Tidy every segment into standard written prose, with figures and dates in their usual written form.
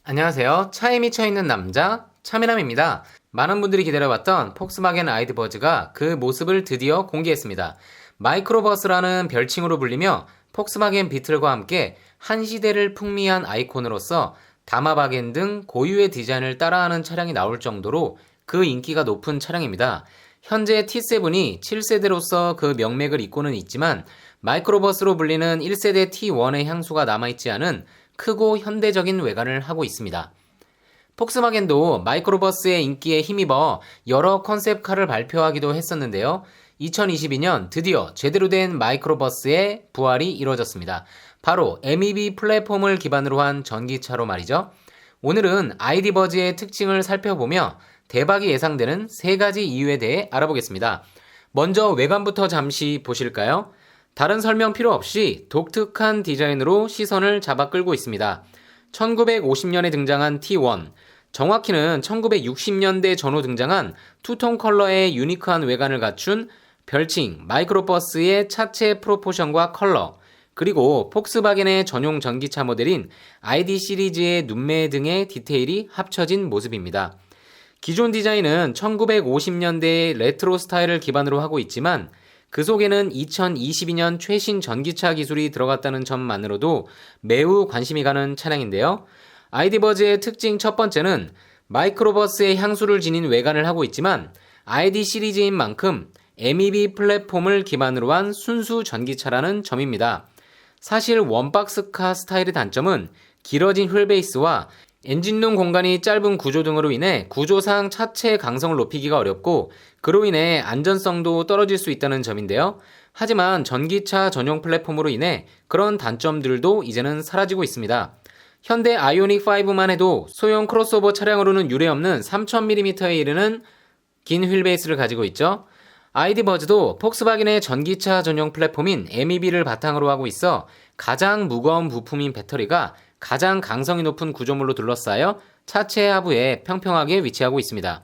안녕하세요. 차에 미쳐있는 남자 차미남입니다. 많은 분들이 기다려왔던 폭스바겐 아이드버즈가 그 모습을 드디어 공개했습니다. 마이크로버스라는 별칭으로 불리며 폭스바겐 비틀과 함께 한 시대를 풍미한 아이콘으로서 다마바겐 등 고유의 디자인을 따라하는 차량이 나올 정도로 그 인기가 높은 차량입니다. 현재 T7이 7세대로서 그 명맥을 잇고는 있지만 마이크로버스로 불리는 1세대 T1의 향수가 남아있지 않은 크고 현대적인 외관을 하고 있습니다. 폭스바겐도 마이크로버스의 인기에 힘입어 여러 컨셉카를 발표하기도 했었는데요. 2022년 드디어 제대로 된 마이크로버스의 부활이 이루어졌습니다. 바로 MEB 플랫폼을 기반으로 한 전기차로 말이죠. 오늘은 아이디버즈의 특징을 살펴보며 대박이 예상되는 3가지 이유에 대해 알아보겠습니다. 먼저 외관부터 잠시 보실까요? 다른 설명 필요 없이 독특한 디자인으로 시선을 잡아 끌고 있습니다. 1950년에 등장한 T1, 정확히는 1960년대 전후 등장한 투톤 컬러의 유니크한 외관을 갖춘 별칭 마이크로버스의 차체 프로포션과 컬러, 그리고 폭스바겐의 전용 전기차 모델인 ID 시리즈의 눈매 등의 디테일이 합쳐진 모습입니다. 기존 디자인은 1950년대의 레트로 스타일을 기반으로 하고 있지만 그 속에는 2022년 최신 전기차 기술이 들어갔다는 점만으로도 매우 관심이 가는 차량인데요. 아이디버즈의 특징 첫 번째는 마이크로버스의 향수를 지닌 외관을 하고 있지만 ID 시리즈인 만큼 MEB 플랫폼을 기반으로 한 순수 전기차라는 점입니다. 사실 원박스카 스타일의 단점은 길어진 휠베이스와 엔진룸 공간이 짧은 구조 등으로 인해 구조상 차체 강성을 높이기가 어렵고 그로 인해 안전성도 떨어질 수 있다는 점인데요. 하지만 전기차 전용 플랫폼으로 인해 그런 단점들도 이제는 사라지고 있습니다. 현대 아이오닉 5만 해도 소형 크로스오버 차량으로는 유례없는 3000mm에 이르는 긴 휠베이스를 가지고 있죠. 아이디버즈도 폭스바겐의 전기차 전용 플랫폼인 MEB를 바탕으로 하고 있어 가장 무거운 부품인 배터리가 가장 강성이 높은 구조물로 둘러싸여 차체 하부에 평평하게 위치하고 있습니다.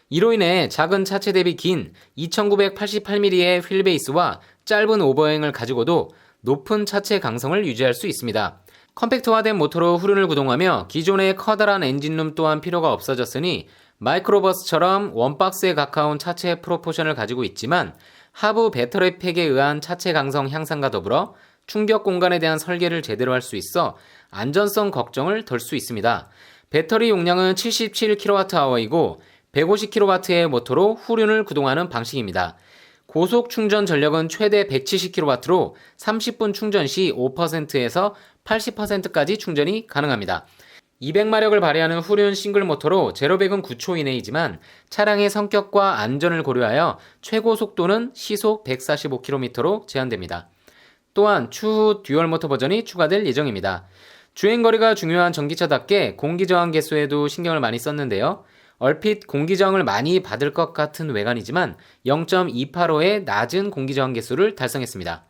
이로 인해 작은 차체 대비 긴 2988mm의 휠베이스와 짧은 오버행을 가지고도 높은 차체 강성을 유지할 수 있습니다. 컴팩트화된 모터로 후륜을 구동하며 기존의 커다란 엔진룸 또한 필요가 없어졌으니 마이크로버스처럼 원박스에 가까운 차체 프로포션을 가지고 있지만 하부 배터리 팩에 의한 차체 강성 향상과 더불어 충격 공간에 대한 설계를 제대로 할 수 있어 안전성 걱정을 덜 수 있습니다. 배터리 용량은 77kWh이고 150kW의 모터로 후륜을 구동하는 방식입니다. 고속 충전 전력은 최대 170kW로 30분 충전 시 5%에서 80%까지 충전이 가능합니다. 200마력을 발휘하는 후륜 싱글 모터로 제로백은 9초 이내이지만 차량의 성격과 안전을 고려하여 최고 속도는 시속 145km로 제한됩니다. 또한 추후 듀얼 모터 버전이 추가될 예정입니다. 주행거리가 중요한 전기차답게 공기저항 개수에도 신경을 많이 썼는데요. 얼핏 공기저항을 많이 받을 것 같은 외관이지만 0.285의 낮은 공기저항 개수를 달성했습니다.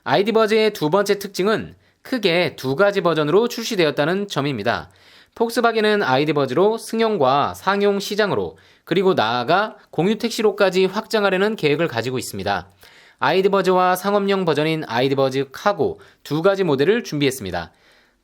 아이디버즈의 두 번째 특징은 크게 2가지 버전으로 출시되었다는 점입니다. 폭스바겐은 아이디버즈로 승용과 상용 시장으로 그리고 나아가 공유 택시로까지 확장하려는 계획을 가지고 있습니다. 아이디버즈와 상업용 버전인 아이디버즈 카고 2가지 모델을 준비했습니다.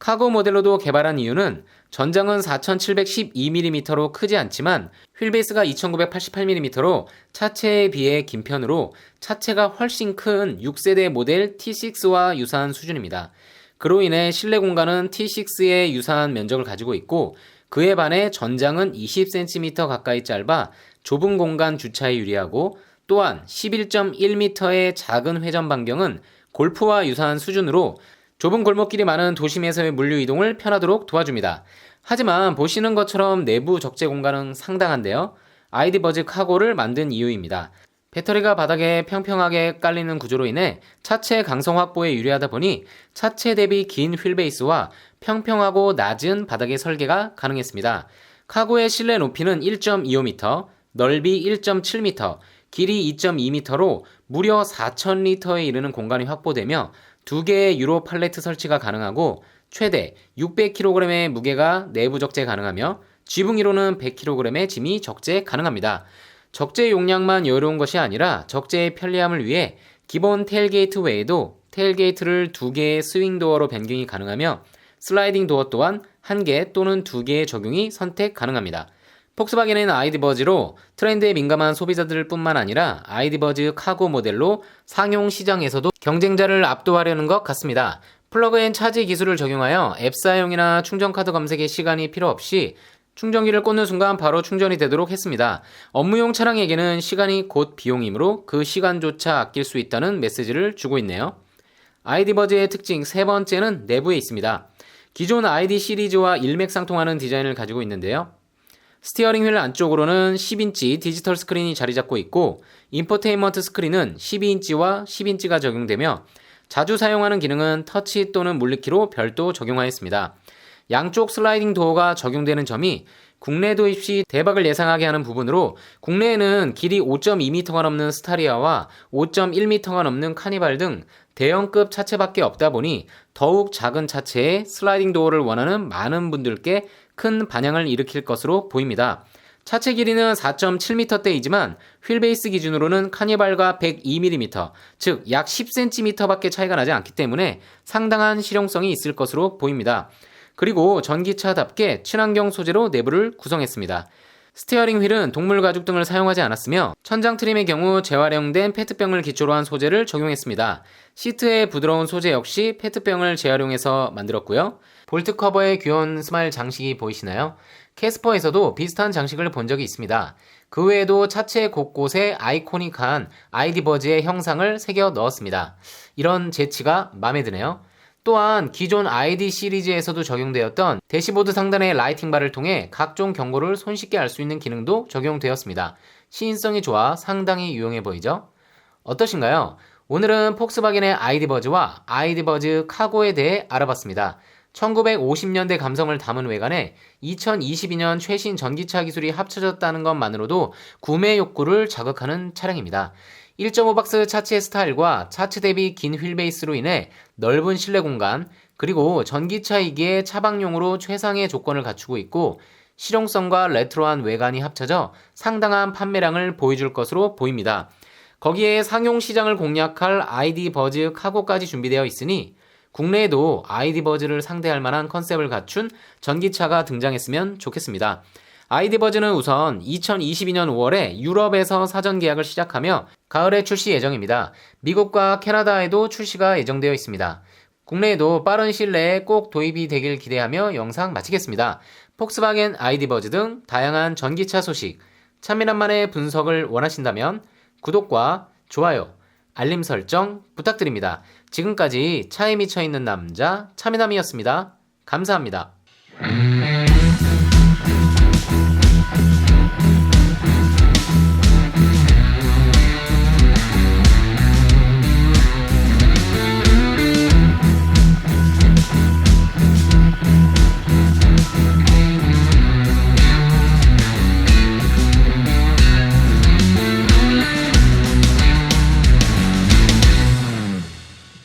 카고 모델로도 개발한 이유는 전장은 4712mm로 크지 않지만 휠베이스가 2988mm로 차체에 비해 긴 편으로 차체가 훨씬 큰 6세대 모델 T6와 유사한 수준입니다. 그로 인해 실내 공간은 T6의 유사한 면적을 가지고 있고 그에 반해 전장은 20cm 가까이 짧아 좁은 공간 주차에 유리하고 또한 11.1m의 작은 회전 반경은 골프와 유사한 수준으로 좁은 골목길이 많은 도심에서의 물류 이동을 편하도록 도와줍니다. 하지만 보시는 것처럼 내부 적재 공간은 상당한데요. 아이디버즈 카고를 만든 이유입니다. 배터리가 바닥에 평평하게 깔리는 구조로 인해 차체 강성 확보에 유리하다 보니 차체 대비 긴 휠베이스와 평평하고 낮은 바닥의 설계가 가능했습니다. 카고의 실내 높이는 1.25m, 넓이 1.7m, 길이 2.2m로 무려 4,000리터에 이르는 공간이 확보되며 2개의 유로 팔레트 설치가 가능하고 최대 600kg의 무게가 내부 적재 가능하며 지붕1호는 100kg의 짐이 적재 가능합니다. 적재 용량만 여유로운 것이 아니라 적재의 편리함을 위해 기본 테일게이트 외에도 테일게이트를 2개의 스윙도어로 변경이 가능하며 슬라이딩 도어 또한 1개 또는 2개의 적용이 선택 가능합니다. 폭스바겐은 아이디버즈로 트렌드에 민감한 소비자들 뿐만 아니라 아이디버즈 카고 모델로 상용 시장에서도 경쟁자를 압도하려는 것 같습니다. 플러그앤 차지 기술을 적용하여 앱 사용이나 충전카드 검색에 시간이 필요 없이 충전기를 꽂는 순간 바로 충전이 되도록 했습니다. 업무용 차량에게는 시간이 곧 비용이므로 그 시간조차 아낄 수 있다는 메시지를 주고 있네요. 아이디버즈의 특징 세 번째는 내부에 있습니다. 기존 아이디 시리즈와 일맥상통하는 디자인을 가지고 있는데요. 스티어링 휠 안쪽으로는 10인치 디지털 스크린이 자리 잡고 있고 인포테인먼트 스크린은 12인치와 10인치가 적용되며 자주 사용하는 기능은 터치 또는 물리키로 별도 적용하였습니다. 양쪽 슬라이딩 도어가 적용되는 점이 국내 도입 시 대박을 예상하게 하는 부분으로 국내에는 길이 5.2m가 넘는 스타리아와 5.1m가 넘는 카니발 등 대형급 차체밖에 없다 보니 더욱 작은 차체에 슬라이딩 도어를 원하는 많은 분들께 큰 반향을 일으킬 것으로 보입니다. 차체 길이는 4.7m대이지만 휠베이스 기준으로는 카니발과 102mm, 즉 약 10cm밖에 차이가 나지 않기 때문에 상당한 실용성이 있을 것으로 보입니다. 그리고 전기차답게 친환경 소재로 내부를 구성했습니다. 스티어링 휠은 동물 가죽 등을 사용하지 않았으며 천장 트림의 경우 재활용된 페트병을 기초로 한 소재를 적용했습니다. 시트의 부드러운 소재 역시 페트병을 재활용해서 만들었고요. 볼트 커버에 귀여운 스마일 장식이 보이시나요? 캐스퍼에서도 비슷한 장식을 본 적이 있습니다. 그 외에도 차체 곳곳에 아이코닉한 아이디버즈의 형상을 새겨 넣었습니다. 이런 재치가 마음에 드네요. 또한 기존 아이디 시리즈에서도 적용되었던 대시보드 상단의 라이팅바를 통해 각종 경고를 손쉽게 알 수 있는 기능도 적용되었습니다. 시인성이 좋아 상당히 유용해 보이죠? 어떠신가요? 오늘은 폭스바겐의 아이디버즈와 아이디버즈 카고에 대해 알아봤습니다. 1950년대 감성을 담은 외관에 2022년 최신 전기차 기술이 합쳐졌다는 것만으로도 구매 욕구를 자극하는 차량입니다. 1.5박스 차체 스타일과 차체 대비 긴 휠베이스로 인해 넓은 실내 공간, 그리고 전기차이기에 차박용으로 최상의 조건을 갖추고 있고 실용성과 레트로한 외관이 합쳐져 상당한 판매량을 보여줄 것으로 보입니다. 거기에 상용 시장을 공략할 아이디버즈 카고까지 준비되어 있으니 국내에도 아이디버즈를 상대할 만한 컨셉을 갖춘 전기차가 등장했으면 좋겠습니다. 아이디버즈는 우선 2022년 5월에 유럽에서 사전 계약을 시작하며 가을에 출시 예정입니다. 미국과 캐나다에도 출시가 예정되어 있습니다. 국내에도 빠른 시일 내에 꼭 도입이 되길 기대하며 영상 마치겠습니다. 폭스바겐 아이디버즈 등 다양한 전기차 소식, 차미남만의 분석을 원하신다면 구독과 좋아요, 알림 설정 부탁드립니다. 지금까지 차에 미쳐있는 남자 차미남이었습니다. 감사합니다.